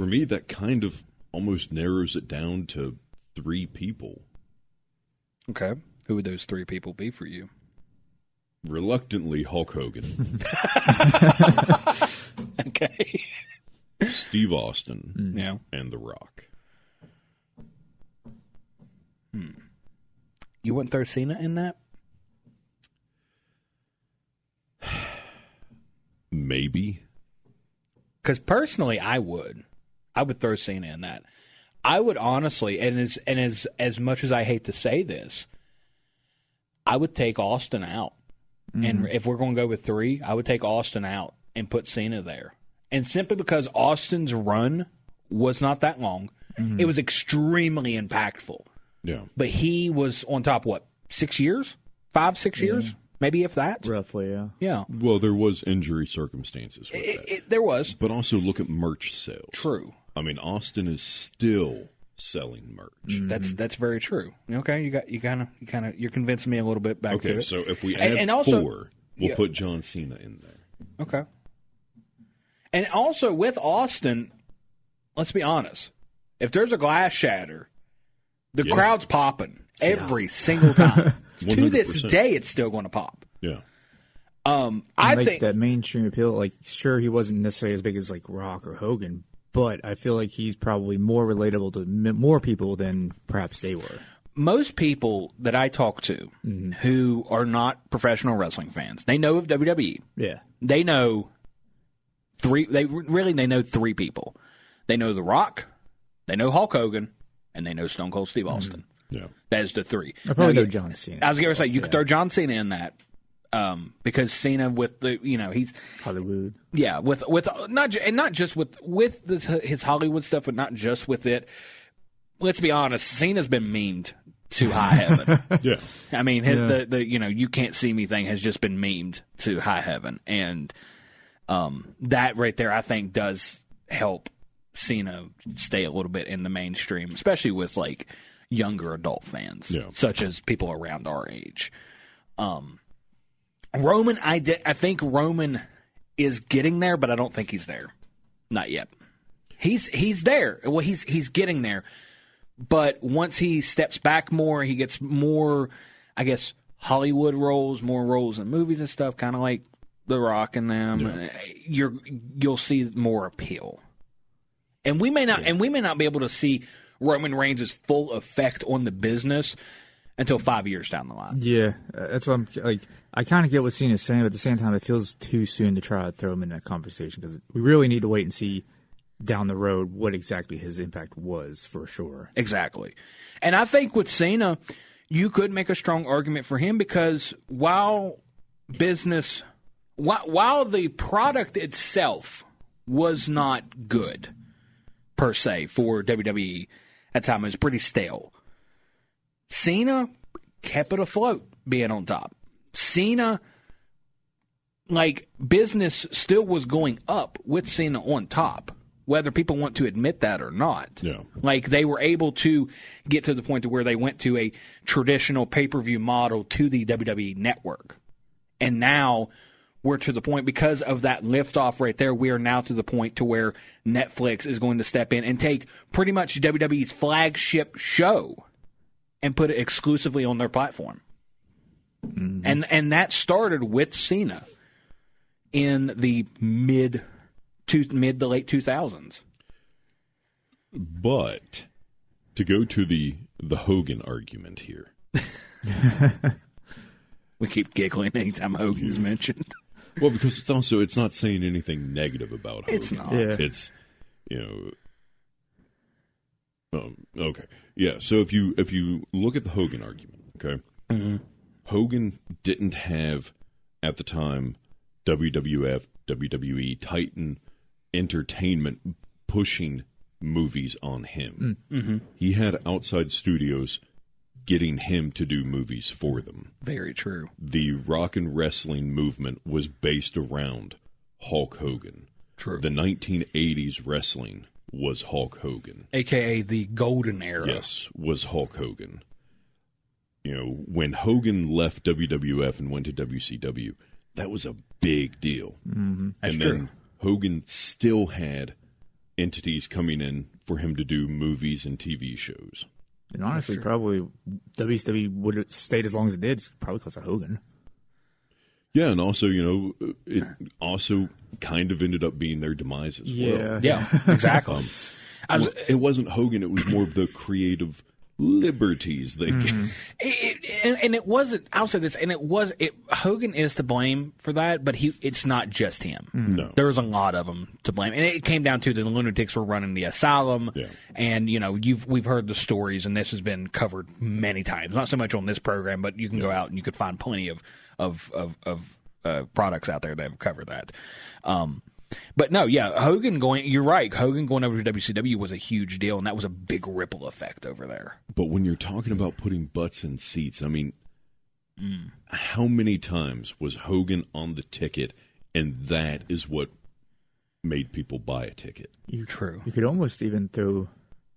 me, that kind of almost narrows it down to 3 people. Okay. Who would those 3 people be for you? Reluctantly, Hulk Hogan. Okay. Steve Austin Yeah. and The Rock. You wouldn't throw Cena in that? Maybe. Because personally, I would. I would throw Cena in that. I would honestly, and as much as I hate to say this, I would take Austin out. And if we're going to go with 3, I would take Austin out and put Cena there. And simply because Austin's run was not that long, it was extremely impactful. Yeah. But he was on top, 6 years? 5, 6 years? Maybe if that? Roughly, yeah. Yeah. Well, there was injury circumstances with that. There was. But also look at merch sales. True. I mean, Austin is still selling merch. That's very true. Okay, you're convincing me a little bit back to Okay, it. so if we add and also, 4, we'll put John Cena in there. Okay. And also with Austin, let's be honest. If there's a glass shatter, the crowd's popping every single time. To this day, it's still going to pop. Yeah. I think that mainstream appeal, like, sure, he wasn't necessarily as big as like Rock or Hogan, but I feel like he's probably more relatable to more people than perhaps they were. Most people that I talk to who are not professional wrestling fans, they know of WWE. Yeah. They know 3. They know 3 people. They know The Rock, they know Hulk Hogan, and they know Stone Cold Steve Austin. Yeah. That is the 3. I probably know John Cena. I was going to say you could throw John Cena in that because Cena with the he's Hollywood. Yeah, with not just with his Hollywood stuff, but not just with it. Let's be honest, Cena's been memed to high heaven. Yeah. I mean, the you can't see me thing has just been memed to high heaven, and that right there, I think, does help Cena stay a little bit in the mainstream, especially with like younger adult fans, such as people around our age. Roman, I think Roman is getting there, but I don't think he's there. Not yet. He's there. Well, he's getting there. But once he steps back more, he gets more, I guess, Hollywood roles, more roles in movies and stuff, kind of like The Rock and them. Yeah. You'll see more appeal. And we may not be able to see Roman Reigns' full effect on the business until 5 years down the line. Yeah, that's what I'm like. I kind of get what Cena's saying, but at the same time, it feels too soon to try to throw him in that conversation because we really need to wait and see down the road what exactly his impact was for sure. Exactly. And I think with Cena, you could make a strong argument for him because while the product itself was not good per se for WWE at the time, it was pretty stale. Cena kept it afloat being on top. Cena, like, business still was going up with Cena on top, whether people want to admit that or not. Yeah. Like, they were able to get to the point to where they went to a traditional pay-per-view model to the WWE network. And now we're to the point, because of that liftoff right there, we are now to the point to where Netflix is going to step in and take pretty much WWE's flagship show and put it exclusively on their platform. Mm-hmm. And that started with Cena in the mid to late 2000s. But to go to the Hogan argument here. We keep giggling anytime Hogan's mentioned. Well, because it's not saying anything negative about Hogan. It's not. Yeah. It's, okay. Yeah, so if you look at the Hogan argument, okay? Mm-hmm. Hogan didn't have, at the time, WWF, WWE, Titan Entertainment pushing movies on him. Mm-hmm. He had outside studios getting him to do movies for them. Very true. The rock and wrestling movement was based around Hulk Hogan. True. The 1980s wrestling was Hulk Hogan. AKA the golden era. Yes, was Hulk Hogan. When Hogan left WWF and went to WCW, that was a big deal. Mm-hmm. That's and true. then Hogan still had entities coming in for him to do movies and TV shows. And honestly, probably WCW would have stayed as long as it did, probably because of Hogan. Yeah, and also, it also kind of ended up being their demise as well. Yeah, exactly. It wasn't Hogan. It was more of the creative liberties they gave. And it wasn't. I'll say this, and Hogan is to blame for that, but it's not just him. No, there was a lot of them to blame, and it came down to the lunatics were running the asylum. Yeah. And we've heard the stories, and this has been covered many times. Not so much on this program, but you can go out and you could find plenty of products out there that have covered that. But no, yeah, you're right. Hogan going over to WCW was a huge deal, and that was a big ripple effect over there. But when you're talking about putting butts in seats, I mean, how many times was Hogan on the ticket, and that is what made people buy a ticket? True. You could almost even throw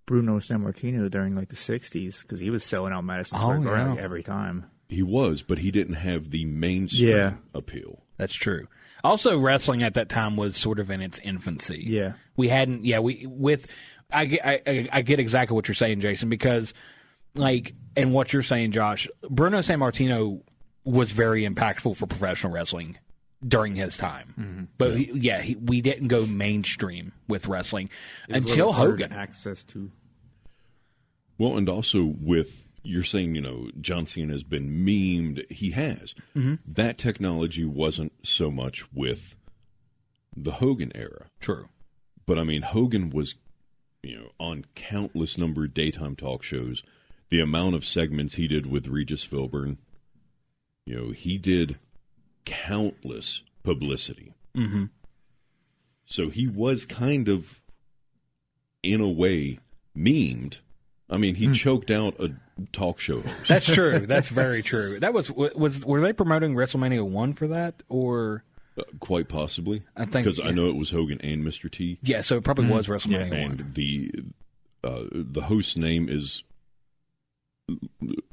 Bruno Sammartino during the 60s, because he was selling out Madison Square Garden every time. He was, but he didn't have the mainstream appeal. That's true. Also, wrestling at that time was sort of in its infancy. Yeah. We hadn't, I get exactly what you're saying, Jason, because, and what you're saying, Josh, Bruno Sammartino was very impactful for professional wrestling during his time. Mm-hmm. But, we didn't go mainstream with wrestling until Hogan. Access to. Well, and also with, you're saying, John Cena has been memed. He has. Mm-hmm. That technology wasn't so much with the Hogan era. True. But, I mean, Hogan was, on countless number of daytime talk shows. The amount of segments he did with Regis Philbin, he did countless publicity. Mm-hmm. So he was kind of, in a way, memed. I mean, he choked out a talk show host. That's true. That's very true. That were they promoting WrestleMania 1 for that, or quite possibly? I think, because I know it was Hogan and Mr. T. Yeah, so it probably was WrestleMania 1. And the host's name is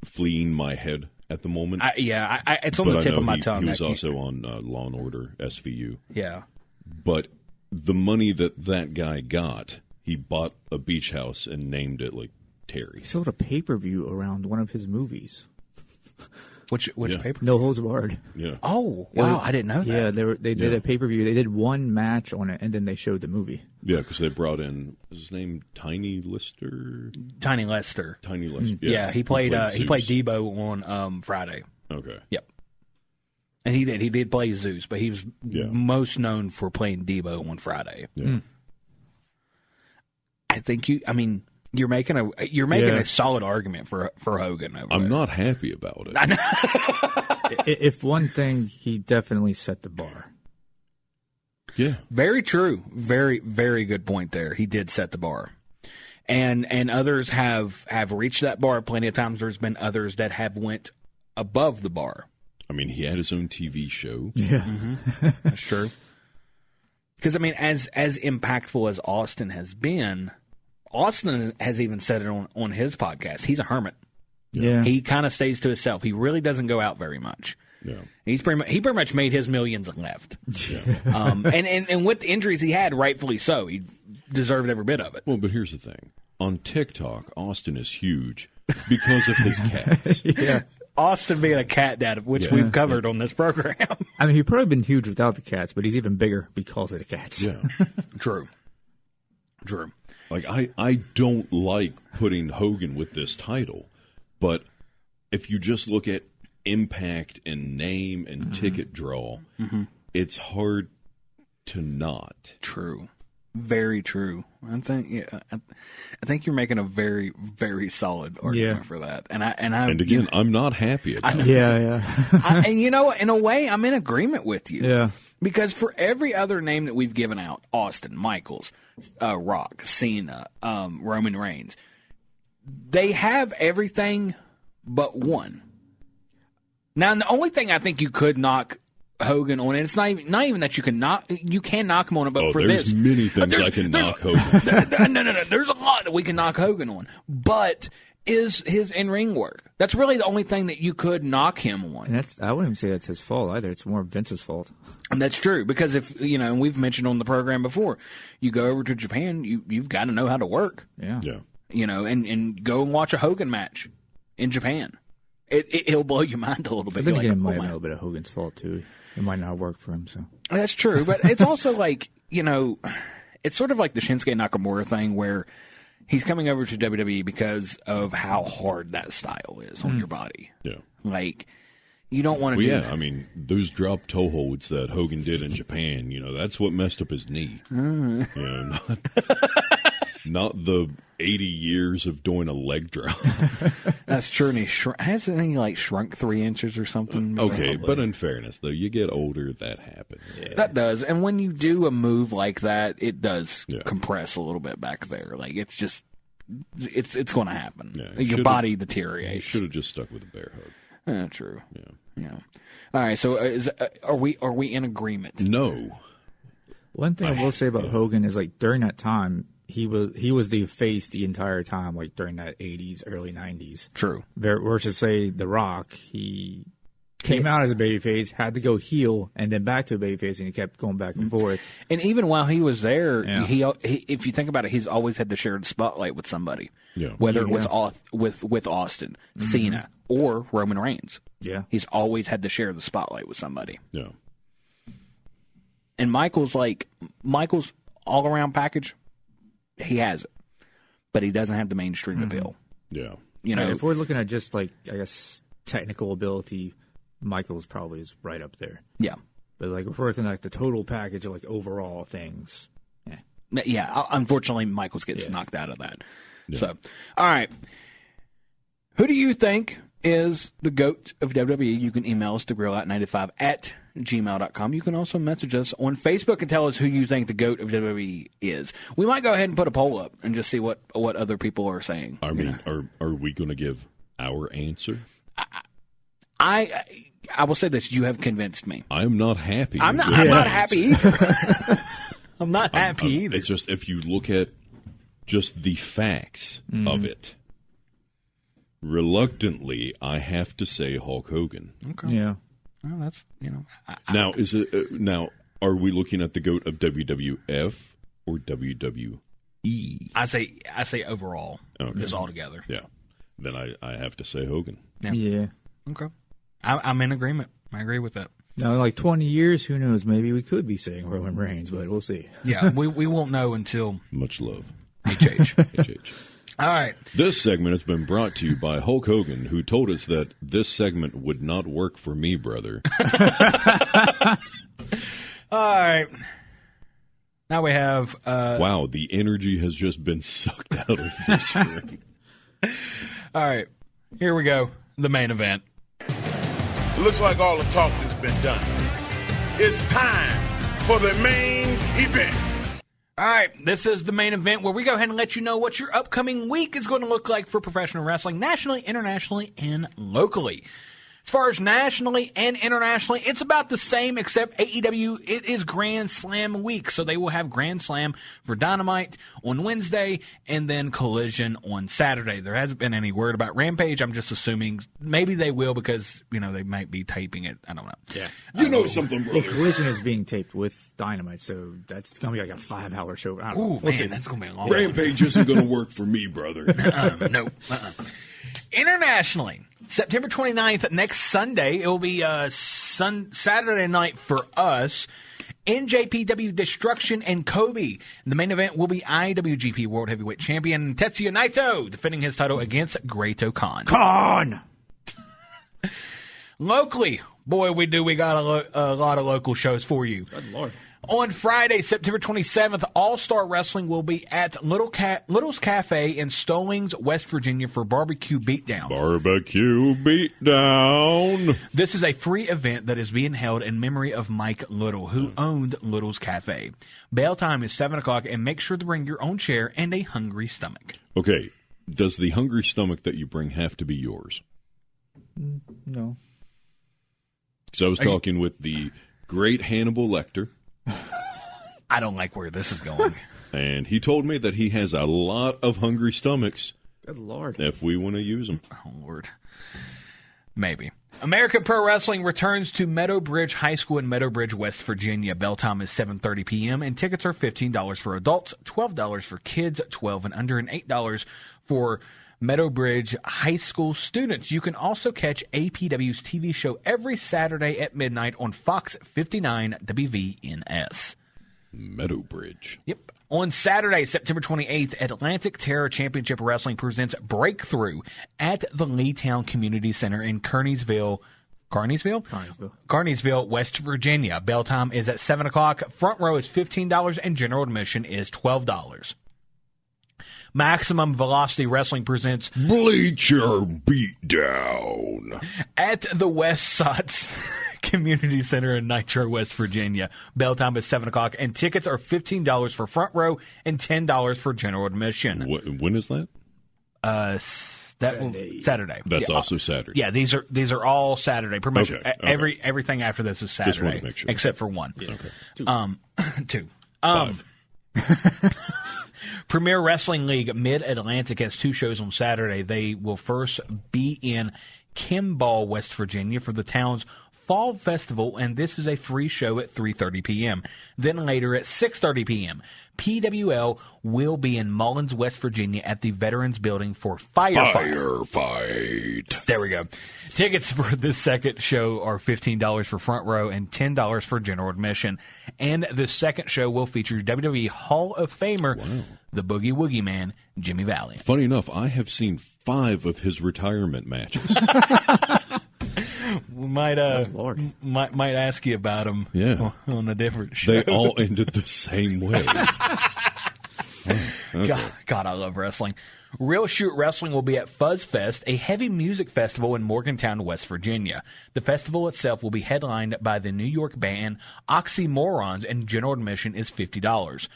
fleeing my head at the moment. It's on the tip of my tongue. He was also on Law and Order SVU. Yeah, but the money that guy got, he bought a beach house and named it Terry. He sold a pay-per-view around one of his movies. Which pay-per-view? No Holds Barred. Yeah. Oh, wow, I didn't know that. Yeah, they did a pay-per-view. They did one match on it, and then they showed the movie. Yeah, because they brought in, was his name Tiny Lister? Tiny Lester. Tiny Lester. Yeah, he played Debo on Friday. Okay. Yep. And he did play Zeus, but he was most known for playing Debo on Friday. Yeah. I think you're making a solid argument for Hogan over I'm not happy about it. I know. If one thing, he definitely set the bar. Yeah. Very true. Very, very good point there. He did set the bar. And others have reached that bar plenty of times. There's been others that have went above the bar. I mean, he had his own TV show. Yeah. Mm-hmm. That's true. Because, as impactful as Austin has been, Austin has even said it on his podcast. He's a hermit. Yeah. He kind of stays to himself. He really doesn't go out very much. Yeah. He pretty much made his millions and left. Yeah. And with the injuries he had, rightfully so, he deserved every bit of it. Well, but here's the thing. On TikTok, Austin is huge because of his cats. Yeah. Austin being a cat dad, which we've covered on this program. He'd probably been huge without the cats, but he's even bigger because of the cats. Yeah. True. I don't like putting Hogan with this title, but if you just look at impact and name and ticket draw, it's hard to not. True. Very true. I think you're making a very, very solid argument for that. And again, I'm not happy about it. Yeah. And in a way, I'm in agreement with you. Yeah. Because for every other name that we've given out, Austin, Michaels, Rock, Cena, Roman Reigns, they have everything but one. Now, the only thing I think you could knock Hogan on, and it's not even that you can knock him on it, but for there's this, many things I can knock Hogan. No. There's a lot that we can knock Hogan on, but is his in-ring work. That's really the only thing that you could knock him on. And I wouldn't even say that's his fault either. It's more Vince's fault. And that's true, because if and we've mentioned on the program before, you go over to Japan, you've got to know how to work. Yeah. Yeah. And go and watch a Hogan match in Japan. it'll blow your mind a little bit. But then You're again, it like, might oh, have been my. a little bit of Hogan's fault, too. It might not have worked for him, so. That's true, but it's also like, it's sort of like the Shinsuke Nakamura thing where he's coming over to WWE because of how hard that style is on your body. Yeah. Like, you don't want to do that. I mean, those drop toe holds that Hogan did in Japan, that's what messed up his knee. Not the 80 years of doing a leg drop. That's true, and hasn't he shrunk 3 inches or something? Okay, but in fairness, though, you get older, that happens. Yeah. That does, and when you do a move like that, it does compress a little bit back there. Like, it's just, it's going to happen. Yeah, your body deteriorates. You should have just stuck with a bear hug. True. Yeah. All right. So, are we in agreement? No. One thing I will say about Hogan is during that time, he was the face the entire time, during that 80s, early 90s. True. Versus, say, The Rock, he came out as a babyface, had to go heel, and then back to a babyface, and he kept going back and forth. And even while he was there, he if you think about it, he's always had the shared spotlight with somebody. Yeah. Whether it was with Austin, Cena, or Roman Reigns. Yeah. He's always had to share the spotlight with somebody. Yeah. And Michael's all-around package, he has it. But he doesn't have the mainstream appeal. Yeah. If we're looking at just, I guess, technical ability, Michael's probably is right up there. Yeah. But, if we're looking at the total package of, overall things, yeah, unfortunately, Michaels gets knocked out of that. Yeah. So, all right. Who do you think is the GOAT of WWE? You can email us to grillout95@gmail.com. You can also message us on Facebook and tell us who you think the GOAT of WWE is. We might go ahead and put a poll up and just see what other people are saying. I mean, are we going to give our answer? I will say this: you have convinced me. I'm not happy. I'm not happy either. I'm not happy either. It's just if you look at just the facts of it. Reluctantly, I have to say Hulk Hogan. Okay. Yeah. Well, that's now is it now? Are we looking at the GOAT of WWF or WWE? I say overall, just all together. Yeah. Then I have to say Hogan. Yeah. Okay. I'm in agreement. I agree with that. Now, 20 years, who knows? Maybe we could be saying Roman Reigns, but we'll see. Yeah, we won't know until much love. HH. All right. This segment has been brought to you by Hulk Hogan, who told us that this segment would not work for me, brother. All right. Now we have... wow, the energy has just been sucked out of this ring. All right. Here we go. The main event. It looks like all the talking has been done. It's time for the main event. All right, this is the main event where we go ahead and let you know what your upcoming week is going to look like for professional wrestling nationally, internationally, and locally. As far as nationally and internationally, it's about the same, except AEW, it is Grand Slam week. So they will have Grand Slam for Dynamite on Wednesday and then Collision on Saturday. There hasn't been any word about Rampage. I'm just assuming maybe they will because, they might be taping it. I don't know. Yeah. You know something, brother. Collision is being taped with Dynamite, so that's going to be a 5-hour show. I don't know. Ooh, we'll see. That's going to be a long Rampage isn't going to work for me, brother. No. Internationally, September 29th, next Sunday, it will be Saturday night for us. NJPW Destruction and Kobe. The main event will be IWGP World Heavyweight Champion Tetsuya Naito defending his title against Great Khan. Locally, boy, we got a lot of local shows for you. Good Lord. On Friday, September 27th, All-Star Wrestling will be at Little's Cafe in Stallings, West Virginia for Barbecue Beatdown. Barbecue Beatdown. This is a free event that is being held in memory of Mike Little, who owned Little's Cafe. Bail time is 7 o'clock, and make sure to bring your own chair and a hungry stomach. Okay, does the hungry stomach that you bring have to be yours? No. So I was talking with the great Hannibal Lecter. I don't like where this is going. And he told me that he has a lot of hungry stomachs. Good Lord. If we want to use them. Oh, Lord. Maybe. American Pro Wrestling returns to Meadowbridge High School in Meadowbridge, West Virginia. Bell time is 7:30 p.m., and tickets are $15 for adults, $12 for kids 12 and under, and $8 for Meadowbridge High School students. You can also catch APW's TV show every Saturday at midnight on Fox 59 WVNS. Meadowbridge. Yep. On Saturday, September 28th, Atlantic Terror Championship Wrestling presents Breakthrough at the Leetown Community Center in Kearneysville, West Virginia. Bell time is at 7 o'clock. Front row is $15 and general admission is $12. Maximum Velocity Wrestling presents Bleacher Beatdown at the West Sots Community Center in Nitro, West Virginia. Bell time is 7 o'clock, and tickets are $15 for front row and $10 for general admission. When is that? Saturday. That's also Saturday. Yeah, these are all Saturday. Pretty much Okay. everything after this is Saturday. Just wanted to make sure. Except for one. Yeah. Okay. Two. 5. Premier Wrestling League Mid-Atlantic has 2 shows on Saturday. They will first be in Kimball, West Virginia for the town's Fall Festival, and this is a free show at 3:30 p.m. Then later at 6:30 p.m., PWL will be in Mullins, West Virginia at the Veterans Building for Firefight. There we go. Tickets for this second show are $15 for front row and $10 for general admission. And the second show will feature WWE Hall of Famer, the Boogie Woogie Man, Jimmy Valley. Funny enough, I have seen 5 of his retirement matches. We might ask you about them on a different show. They all ended the same way. Okay. God, I love wrestling. Real Shoot Wrestling will be at Fuzz Fest, a heavy music festival in Morgantown, West Virginia. The festival itself will be headlined by the New York band Oxymorons, and general admission is $50.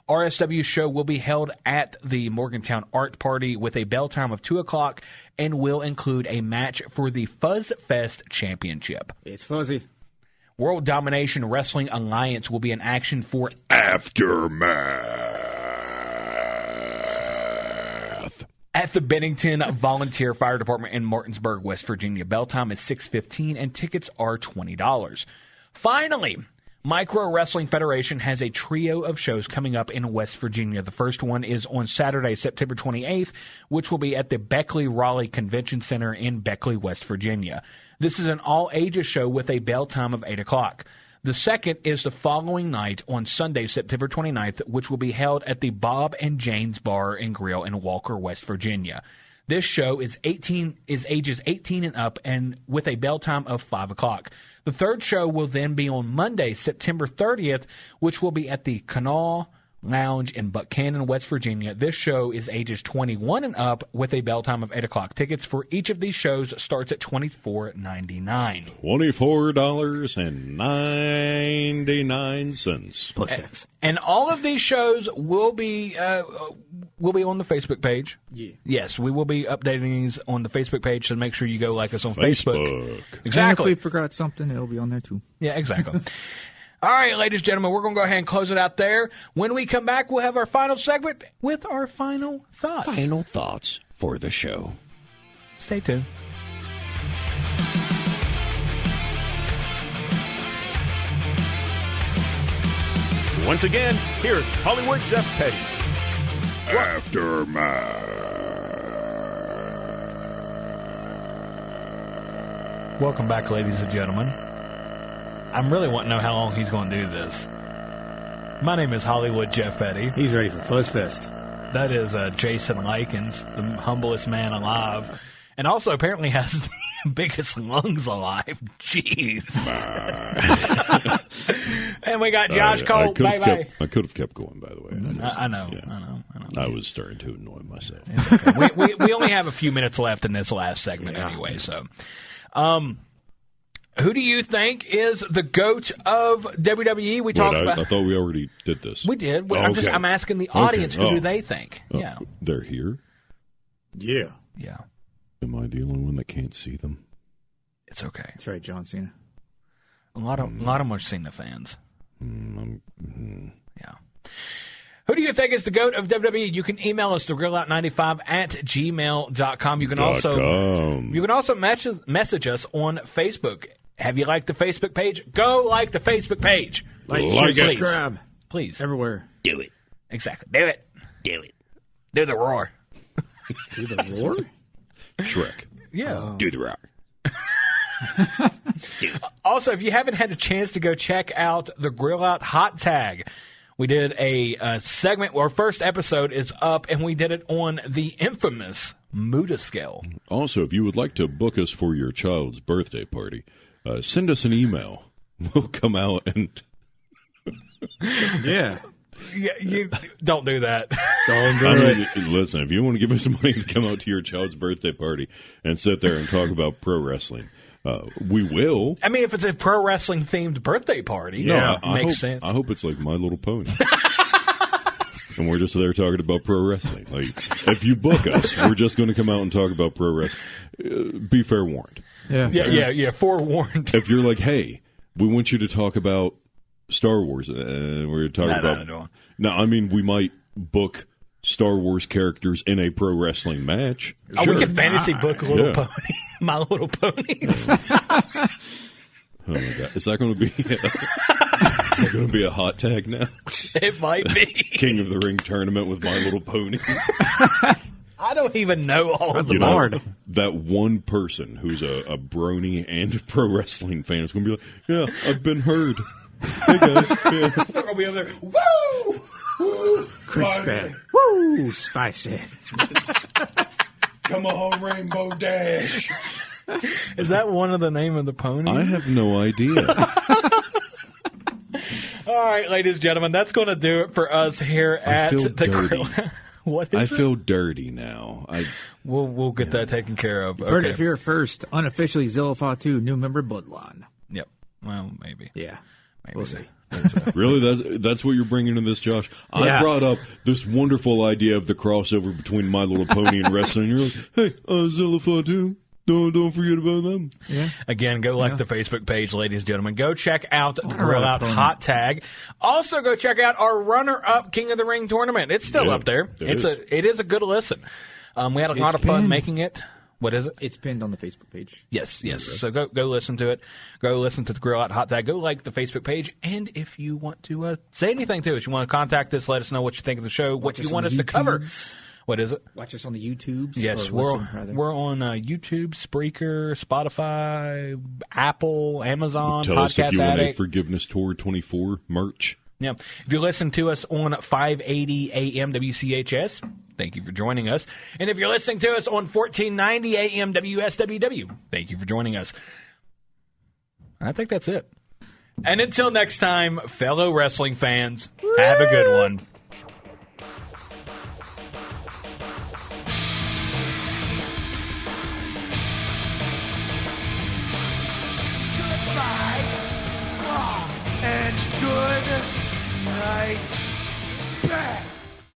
RSW show will be held at the Morgantown Art Party with a bell time of 2 o'clock and will include a match for the Fuzz Fest Championship. It's fuzzy. World Domination Wrestling Alliance will be in action for Aftermath at the Bennington Volunteer Fire Department in Martinsburg, West Virginia. Bell time is 6:15 and tickets are $20. Finally, Micro Wrestling Federation has a trio of shows coming up in West Virginia. The first one is on Saturday, September 28th, which will be at the Beckley-Raleigh Convention Center in Beckley, West Virginia. This is an all-ages show with a bell time of 8 o'clock. The second is the following night on Sunday, September 29th, which will be held at the Bob and Jane's Bar and Grill in Walker, West Virginia. This show is ages 18 and up, and with a bell time of 5 o'clock. The third show will then be on Monday, September 30th, which will be at the Canal Lounge in Buchanan, West Virginia. This show is ages 21 and up with a bell time of 8 o'clock. Tickets for each of these shows starts at $24.99. $24.99 Plus tax. And all of these shows will be on the Facebook page. Yeah. Yes, we will be updating these on the Facebook page, so make sure you go like us on Facebook. Exactly. And if we forgot something, it'll be on there too. Yeah, exactly. All right, ladies and gentlemen, we're going to go ahead and close it out there. When we come back, we'll have our final segment with our final thoughts. Final thoughts for the show. Stay tuned. Once again, here's Hollywood Jeff Petty. Aftermath. Welcome back, ladies and gentlemen. I'm really wanting to know how long he's going to do this. My name is Hollywood Jeff Petty. He's ready for Fuzz Fest. That is Jason Lykens, the humblest man alive. And also apparently has the biggest lungs alive. Jeez. And we got Josh Cole. Bye-bye. I could have kept going, by the way. I know. I was starting to annoy myself. Okay. we only have a few minutes left in this last segment anyway. So, who do you think is the GOAT of WWE? We talked about. I thought we already did this. We did. Okay. I'm asking the audience who do they think. Yeah. They're here? Yeah. Yeah. Am I the only one that can't see them? It's okay. That's right, John Cena. A lot of them Cena fans. Yeah. Who do you think is the GOAT of WWE? You can email us to grillout95@gmail.com. You can also message us on Facebook. Have you liked the Facebook page? Go like the Facebook page. Like subscribe. Please. Everywhere. Do it. Exactly. Do it. Do the roar. Do the roar? Shrek. Yeah. Do the rock. Also, if you haven't had a chance to go check out the Grill Out Hot Tag, we did a segment. Our first episode is up, and we did it on the infamous Muda scale. Also, if you would like to book us for your child's birthday party, send us an email. We'll come out and... Yeah. Yeah, you don't do that. Don't do it. Listen, if you want to give us some money to come out to your child's birthday party and sit there and talk about pro wrestling, we will. I mean, if it's a pro wrestling themed birthday party, makes sense. I hope it's like My Little Pony. And we're just there talking about pro wrestling. Like, if you book us, we're just going to come out and talk about pro wrestling. Be fair warned. Yeah. Forewarned. If you're like, hey, we want you to talk about Star Wars, and we're talking about. No, I mean, we might book Star Wars characters in a pro wrestling match. Oh, sure. we can fantasy book Little Pony, My Little Ponies. Oh my God, is that going to be? Is that going to be a hot tag now? It might be King of the Ring tournament with My Little Pony. I don't even know all of the Lord. That one person who's a brony and pro wrestling fan is going to be like, yeah, I've been heard. Hey guys, They're going to be over there. Woo! woo, Crispy. Woo! Spicy. come on, Rainbow Dash. Is that one of the name of the pony? I have no idea. All right, ladies and gentlemen, that's going to do it for us here at feel the dirty. Grill. What is I it? feel dirty now. We'll get that taken care of. Heard it here first. Unofficially, Zillafatu new member Bloodline. Yep. Well, maybe. Yeah. Maybe. We'll see. Really? That's what you're bringing to this, Josh? Yeah. I brought up this wonderful idea of the crossover between My Little Pony and wrestling. You're like, hey, Zillafatu. Don't forget about them. Yeah. Again, go like the Facebook page, ladies and gentlemen. Go check out the Grill Out Hot Tag. Also, go check out our runner-up King of the Ring tournament. It's still up there. It is a good listen. We had a lot of fun making it. What is it? It's pinned on the Facebook page. Yes. So go listen to it. Go listen to the Grill Out Hot Tag. Go like the Facebook page. And if you want to say anything to us, you want to contact us, let us know what you think of the show, what you want us to cover. What is it? Watch us on the YouTubes. Yes, we're on YouTube, Spreaker, Spotify, Apple, Amazon, Tell us if Podcast you want a Addict. Forgiveness Tour 24 merch. Yeah. If you listen to us on 580 AM WCHS, thank you for joining us. And if you're listening to us on 1490 AM WSWW, thank you for joining us. I think that's it. And until next time, fellow wrestling fans, have a good one. Goodbye. And good night.